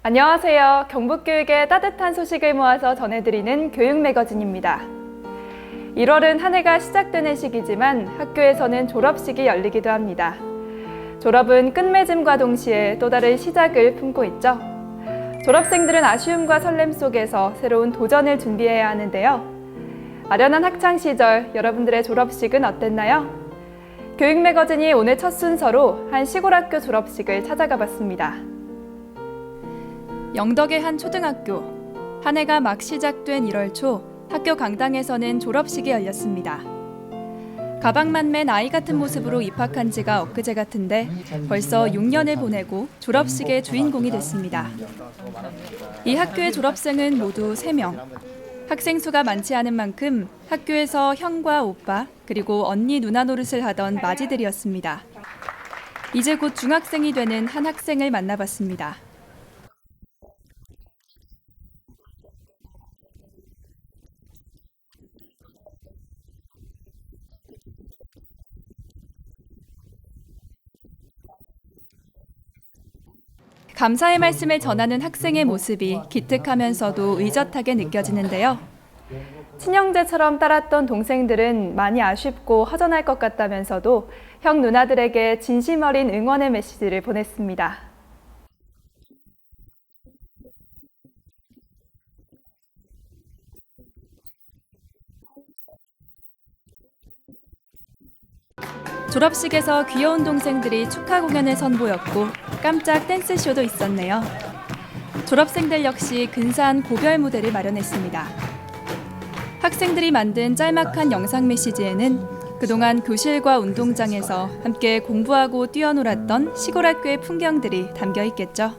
안녕하세요. 경북교육의 따뜻한 소식을 모아서 전해드리는 교육 매거진입니다. 1월은 한 해가 시작되는 시기지만 학교에서는 졸업식이 열리기도 합니다. 졸업은 끝맺음과 동시에 또 다른 시작을 품고 있죠. 졸업생들은 아쉬움과 설렘 속에서 새로운 도전을 준비해야 하는데요. 아련한 학창시절 여러분들의 졸업식은 어땠나요? 교육 매거진이 오늘 첫 순서로 한 시골학교 졸업식을 찾아가 봤습니다. 영덕의 한 초등학교. 한 해가 막 시작된 1월 초 학교 강당에서는 졸업식이 열렸습니다. 가방만 맨 아이 같은 모습으로 입학한 지가 엊그제 같은데 벌써 6년을 보내고 졸업식의 주인공이 됐습니다. 이 학교의 졸업생은 모두 3명. 학생 수가 많지 않은 만큼 학교에서 형과 오빠 그리고 언니 누나 노릇을 하던 맞이들이었습니다. 이제 곧 중학생이 되는 한 학생을 만나봤습니다. 감사의 말씀을 전하는 학생의 모습이 기특하면서도 의젓하게 느껴지는데요. 친형제처럼 따랐던 동생들은 많이 아쉽고 허전할 것 같다면서도 형 누나들에게 진심 어린 응원의 메시지를 보냈습니다. 졸업식에서 귀여운 동생들이 축하 공연을 선보였고 깜짝 댄스쇼도 있었네요. 졸업생들 역시 근사한 고별 무대를 마련했습니다. 학생들이 만든 짤막한 영상 메시지에는 그동안 교실과 운동장에서 함께 공부하고 뛰어놀았던 시골 학교의 풍경들이 담겨 있겠죠.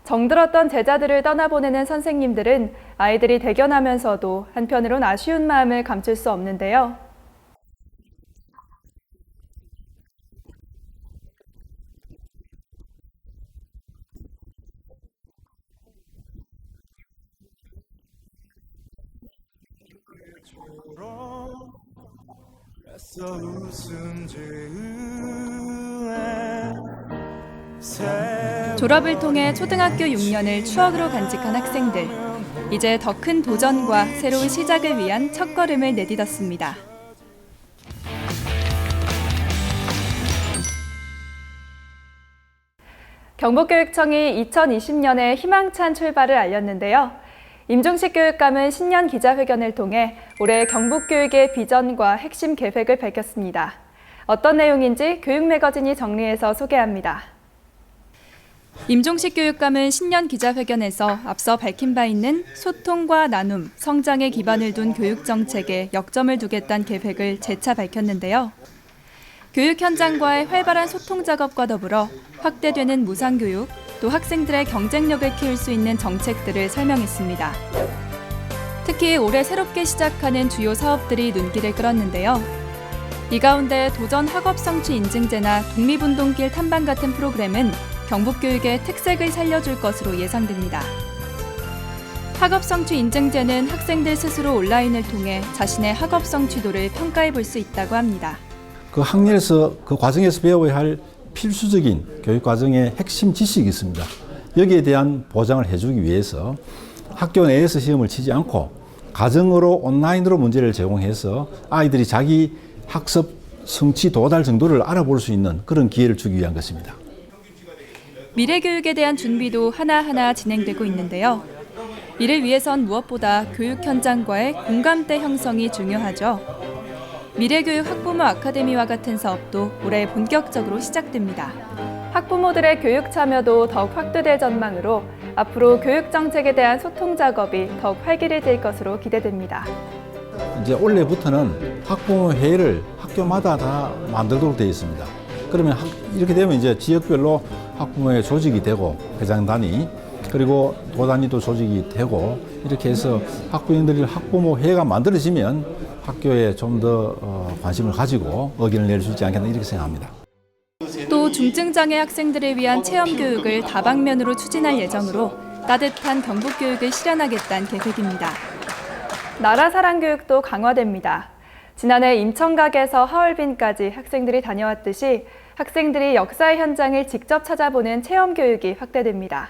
정들었던 제자들을 떠나보내는 선생님들은 아이들이 대견하면서도 한편으론 아쉬운 마음을 감출 수 없는데요. 졸업을 통해 초등학교 6년을 추억으로 간직한 학생들. 이제 더 큰 도전과 새로운 시작을 위한 첫걸음을 내딛었습니다. 경북교육청이 2020년에 희망찬 출발을 알렸는데요. 임종식 교육감은 신년 기자회견을 통해 올해 경북교육의 비전과 핵심 계획을 밝혔습니다. 어떤 내용인지 교육 매거진이 정리해서 소개합니다. 임종식 교육감은 신년 기자회견에서 앞서 밝힌 바 있는 소통과 나눔, 성장에 기반을 둔 교육 정책에 역점을 두겠다는 계획을 재차 밝혔는데요. 교육 현장과의 활발한 소통 작업과 더불어 확대되는 무상교육, 또 학생들의 경쟁력을 키울 수 있는 정책들을 설명했습니다. 특히 올해 새롭게 시작하는 주요 사업들이 눈길을 끌었는데요. 이 가운데 도전 학업 성취 인증제나 독립운동길 탐방 같은 프로그램은 경북교육의 특색을 살려줄 것으로 예상됩니다. 학업 성취 인증제는 학생들 스스로 온라인을 통해 자신의 학업 성취도를 평가해 볼 수 있다고 합니다. 그 학년에서 그 과정에서 배워야 할 필수적인 교육 과정의 핵심 지식이 있습니다. 여기에 대한 보장을 해주기 위해서 학교 내에서 시험을 치지 않고 가정으로 온라인으로 문제를 제공해서 아이들이 자기 학습 성취 도달 정도를 알아볼 수 있는 그런 기회를 주기 위한 것입니다. 미래교육에 대한 준비도 하나하나 진행되고 있는데요. 이를 위해선 무엇보다 교육 현장과의 공감대 형성이 중요하죠. 미래교육 학부모 아카데미와 같은 사업도 올해 본격적으로 시작됩니다. 학부모들의 교육 참여도 더욱 확대될 전망으로 앞으로 교육 정책에 대한 소통 작업이 더욱 활기를 것으로 기대됩니다. 이제 올해부터는 학부모 회의를 학교마다 다 만들도록 되어 있습니다. 그러면 이렇게 되면 이제 지역별로 학부모의 조직이 되고 회장단위 그리고 도단위도 조직이 되고 이렇게 해서 학부모들이 학부모 회의가 만들어지면 학교에 좀 더 관심을 가지고 의견을 낼 수 있지 않겠나 이렇게 생각합니다. 또 중증장애 학생들을 위한 체험교육을 다방면으로 추진할 예정으로 따뜻한 경북교육을 실현하겠다는 계획입니다. 나라사랑 교육도 강화됩니다. 지난해 임청각에서 하얼빈까지 학생들이 다녀왔듯이 학생들이 역사의 현장을 직접 찾아보는 체험교육이 확대됩니다.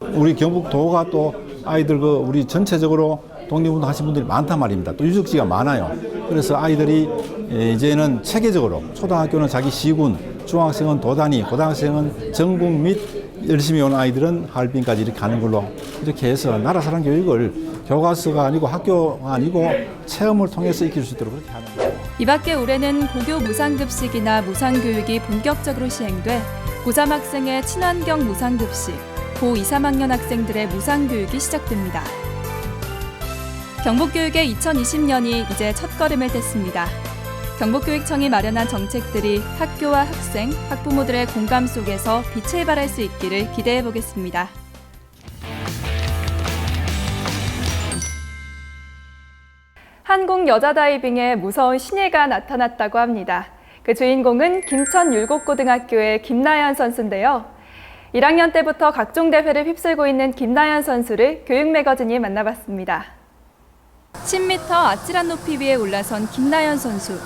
우리 경북도가 또 아이들 우리 전체적으로 독립운동 하신 분들이 많단 말입니다. 또 유적지가 많아요. 그래서 아이들이 이제는 체계적으로 초등학교는 자기 시군, 중학생은 도단위, 고등학생은 전국 및 열심히 온 아이들은 하얼빈까지 이렇게 가는 걸로 이렇게 해서 나라 사랑 교육을 교과서가 아니고 학교가 아니고 체험을 통해서 익힐 수 있도록 그렇게 하는 거예요. 이 밖에 올해는 고교 무상급식이나 무상교육이 본격적으로 시행돼 고3 학생의 친환경 무상급식, 고2, 3학년 학생들의 무상교육이 시작됩니다. 경북교육의 2020년이 이제 첫걸음을 뗐습니다. 경북교육청이 마련한 정책들이 학교와 학생, 학부모들의 공감 속에서 빛을 발할 수 있기를 기대해 보겠습니다. 한국 여자 다이빙에 무서운 신예가 나타났다고 합니다. 그 주인공은 김천 율곡고등학교의 김나연 선수인데요. 1학년 때부터 각종 대회를 휩쓸고 있는 김나연 선수를 교육매거진이 만나봤습니다. 10m 아찔한 높이 위에 올라선 김나연 선수.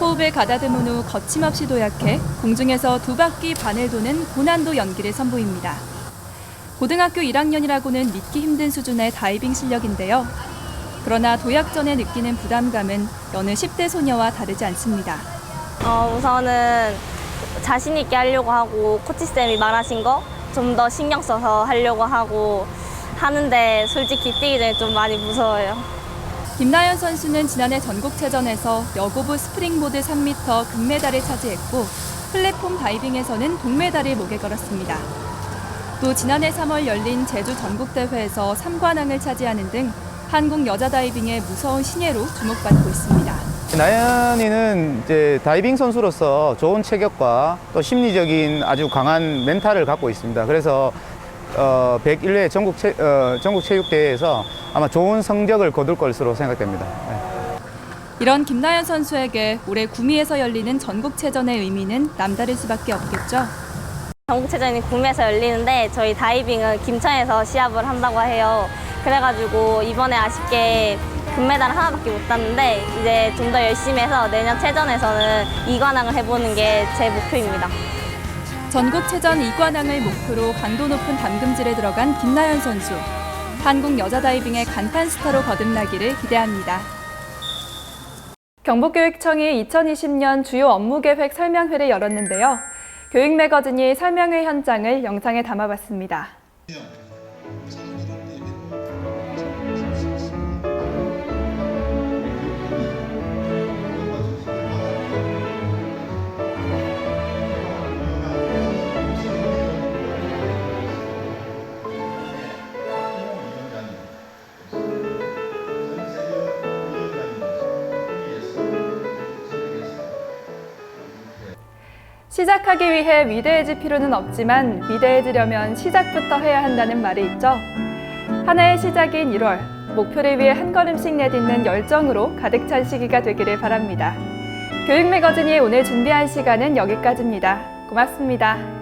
호흡을 가다듬은 후 거침없이 도약해 공중에서 2바퀴 반을 도는 고난도 연기를 선보입니다. 고등학교 1학년이라고는 믿기 힘든 수준의 다이빙 실력인데요. 그러나 도약 전에 느끼는 부담감은 여느 10대 소녀와 다르지 않습니다. 우선은 자신 있게 하려고 하고 코치쌤이 말하신 거 좀 더 신경 써서 하려고 하고 하는데 솔직히 뛰기 전에 좀 많이 무서워요. 김나연 선수는 지난해 전국체전에서 여고부 스프링보드 3m 금메달을 차지했고 플랫폼 다이빙에서는 동메달을 목에 걸었습니다. 또 지난해 3월 열린 제주 전국대회에서 3관왕을 차지하는 등 한국 여자 다이빙의 무서운 신예로 주목받고 있습니다. 나연이는 이제 다이빙 선수로서 좋은 체격과 또 심리적인 아주 강한 멘탈을 갖고 있습니다. 그래서 101회 전국체육대회에서 아마 좋은 성적을 거둘 것으로 생각됩니다. 네. 이런 김나연 선수에게 올해 구미에서 열리는 전국체전의 의미는 남다를 수밖에 없겠죠. 전국체전이 구미에서 열리는데 저희 다이빙은 김천에서 시합을 한다고 해요. 그래가지고 이번에 아쉽게 금메달 하나밖에 못 땄는데 이제 좀 더 열심히 해서 내년 체전에서는 2관왕을 해보는 게 제 목표입니다. 전국체전 2관왕을 목표로 강도 높은 담금질에 들어간 김나연 선수. 한국 여자 다이빙의 간판 스타로 거듭나기를 기대합니다. 경북교육청이 2020년 주요 업무계획 설명회를 열었는데요. 교육매거진이 설명회 현장을 영상에 담아봤습니다. 시작하기 위해 위대해질 필요는 없지만 위대해지려면 시작부터 해야 한다는 말이 있죠. 한 해의 시작인 1월, 목표를 위해 한 걸음씩 내딛는 열정으로 가득 찬 시기가 되기를 바랍니다. 교육매거진이 오늘 준비한 시간은 여기까지입니다. 고맙습니다.